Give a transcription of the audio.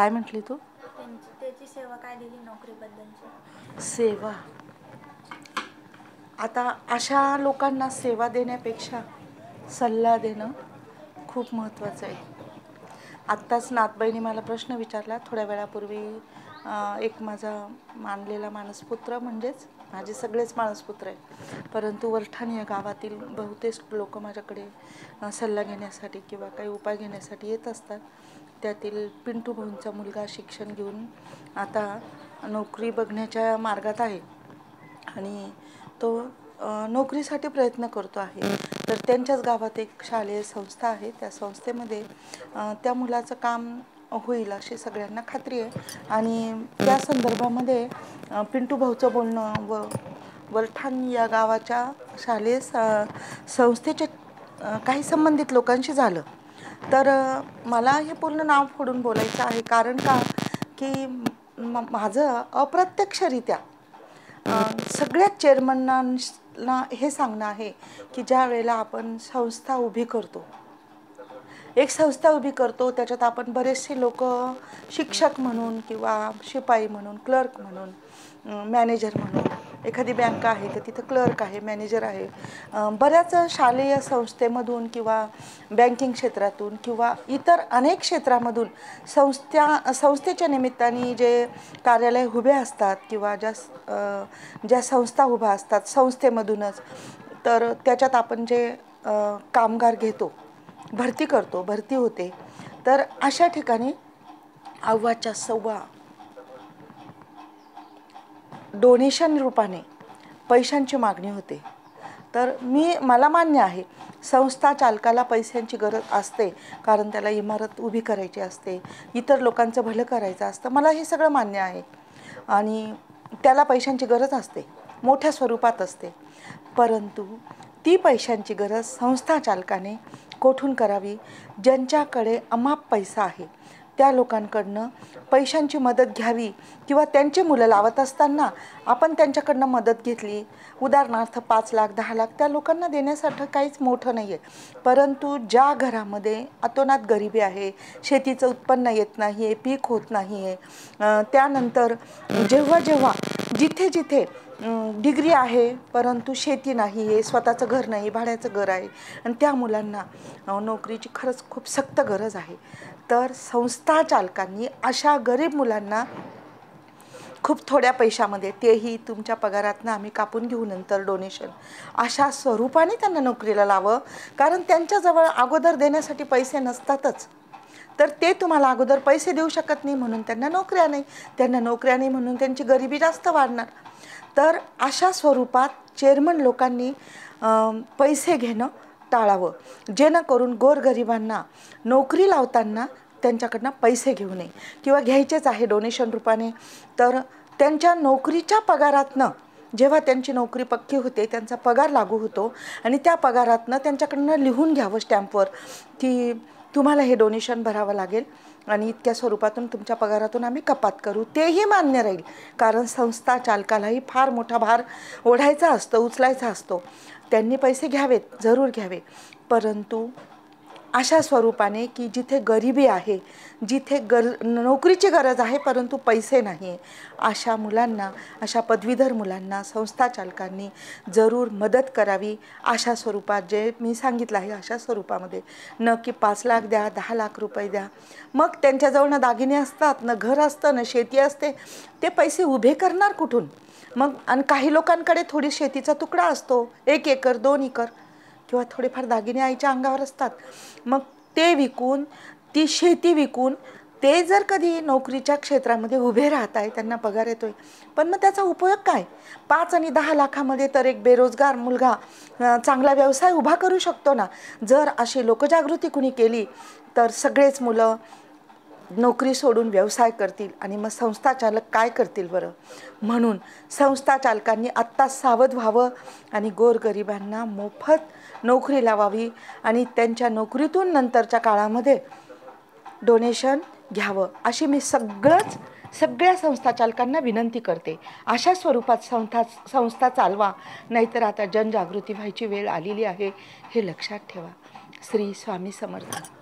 काय म्हटली तू? त्याची सेवा काय दिली नोकरीबद्दलची सेवा. आता अशा लोकांना सेवा देण्यापेक्षा सल्ला देणं खूप महत्त्वाचं आहे. आत्ताच नातबाईंनी मला प्रश्न विचारला थोड्या वेळापूर्वी. एक माझा मानलेला मानसपुत्र, म्हणजेच माझे सगळेच मानसपुत्र आहेत, परंतु वरठाण या गावातील बहुतेक लोक माझ्याकडे सल्ला घेण्यासाठी किंवा काही उपाय घेण्यासाठी येत असतात. त्यातील पिंटू भाऊंचा मुलगा शिक्षण घेऊन आता नोकरी बघण्याच्या मार्गात आहे आणि तो नोकरीसाठी प्रयत्न करतो आहे. तर त्यांच्याच गावात एक शालेय संस्था आहे. त्या संस्थेमध्ये त्या मुलाचं काम होईल अशी सगळ्यांना खात्री आहे. आणि त्या संदर्भामध्ये पिंटू भाऊचं बोलणं व वरठाण या गावाच्या शालेय संस्थेचे काही संबंधित लोकांशी झालं. तर मला हे पूर्ण नाव फोडून बोलायचं आहे. कारण का की माझं अप्रत्यक्षरित्या सगळ्याच चेअरमनना हे सांगणं आहे की ज्या वेळेला आपण संस्था उभी करतो, एक संस्था उभी करतो, त्याच्यात आपण बरेचसे लोक शिक्षक म्हणून किंवा शिपाई म्हणून, क्लर्क म्हणून, मॅनेजर म्हणून, एखादी बँक आहे तर तिथं क्लर्क आहे, मॅनेजर आहे, बऱ्याच शालेय संस्थेमधून किंवा बँकिंग क्षेत्रातून किंवा इतर अनेक क्षेत्रामधून संस्थेच्या निमित्ताने जे कार्यालय उभे असतात किंवा ज्या संस्था उभ्या असतात संस्थेमधूनच, तर त्याच्यात आपण जे कामगार घेतो, भरती होते, तर अशा ठिकाणी अव्वाच्या सव्वा डोनेशन रूपाने पैशांची मागणी होते. तर मला मान्य आहे संस्था चालकाला पैशांची गरज असते, कारण त्याला इमारत उभी करायची असते, इतर लोकांचं भलं करायचं असतं, मला हे सगळं मान्य आहे आणि त्याला पैशांची गरज असते, मोठ्या स्वरूपात असते. परंतु ती पैशांची गरज संस्था चालकाने कोठून करावी? ज्यांच्याकडे अमाप पैसा आहे त्या लोकांकडनं पैशांची मदत घ्यावी किंवा त्यांची मुलं लावत असताना आपण त्यांच्याकडनं मदत घेतली. उदाहरणार्थ 5 लाख 10 लाख त्या लोकांना देण्यासाठी काहीच मोठं नाही आहे. परंतु ज्या घरामध्ये अतोनात गरिबी आहे, शेतीचं उत्पन्न येत नाही आहे, पीक होत नाही आहे, त्यानंतर जेव्हा जिथे डिग्री आहे परंतु शेती नाही आहे, स्वतःचं घर नाही, भाड्याचं घर आहे आणि त्या मुलांना नोकरीची खरंच खूप सक्त गरज आहे. तर संस्था चालकांनी अशा गरीब मुलांना खूप थोड्या पैशामध्ये, तेही तुमच्या पगारातनं आम्ही कापून घेऊ नंतर डोनेशन, अशा स्वरूपाने त्यांना नोकरीला लावं. कारण त्यांच्याजवळ अगोदर देण्यासाठी पैसे नसतातच, तर ते तुम्हाला अगोदर पैसे देऊ शकत नाही म्हणून त्यांना नोकऱ्या नाही म्हणून त्यांची गरिबी जास्त वाढणार. तर अशा स्वरूपात चेअरमन लोकांनी पैसे घेणं टाळावं, जेणेकरून गोरगरिबांना नोकरी लावताना त्यांच्याकडनं पैसे घेऊ नये किंवा घ्यायचेच आहे डोनेशन रूपाने, तर त्यांच्या नोकरीच्या पगारातनं, जेव्हा त्यांची नोकरी पक्की होते त्यांचा पगार लागू होतो आणि त्या पगारातनं त्यांच्याकडनं लिहून घ्यावं स्टॅम्पवर की तुम्हाला हे डोनेशन भरावं लागेल आणि इतक्या स्वरूपातून तुमच्या पगारातून आम्ही कपात करू. तेही मान्य राहील, कारण संस्था चालकालाही फार मोठा भार ओढायचा असतो, उचलायचा असतो. त्यांनी पैसे घ्यावेत, जरूर घ्यावे, परंतु अशा स्वरूपाने की जिथे गरिबी आहे, जिथे नोकरीची गरज आहे परंतु पैसे नाही आहे, अशा मुलांना, अशा पदवीधर मुलांना संस्था चालकांनी जरूर मदत करावी. अशा स्वरूपात जे मी सांगितलं आहे अशा स्वरूपामध्ये, न की 5 लाख द्या, 10 लाख रुपये द्या, मग त्यांच्याजवळ ना दागिने असतात, न घर असतं, न शेती असते, ते पैसे उभे करणार कुठून? मग आणि काही लोकांकडे थोडी शेतीचा तुकडा असतो, 1 एकर 2 एकर किंवा थोडेफार दागिने आईच्या अंगावर असतात, मग ते विकून, ती शेती विकून ते जर कधी नोकरीच्या क्षेत्रामध्ये उभे राहत आहे, त्यांना पगार येतोय, पण मग त्याचा उपयोग काय? 5 आणि 10 लाखामध्ये तर एक बेरोजगार मुलगा चांगला व्यवसाय उभा करू शकतो ना. जर अशी लोकजागृती कुणी केली तर सगळेच मुलं नोकरी सोडून व्यवसाय करतील आणि मग संस्था चालक काय करतील बरं? म्हणून संस्था चालकांनी आत्ता सावध व्हावं आणि गोरगरिबांना मोफत नोकरी लावावी आणि त्यांच्या नोकरीतून नंतरच्या काळामध्ये डोनेशन घ्यावं, अशी मी सगळ्या संस्था चालकांना विनंती करते. अशा स्वरूपात संस्था चालवा, नाहीतर आता जनजागृती व्हायची वेळ आलेली आहे, हे लक्षात ठेवा. श्री स्वामी समर्थ.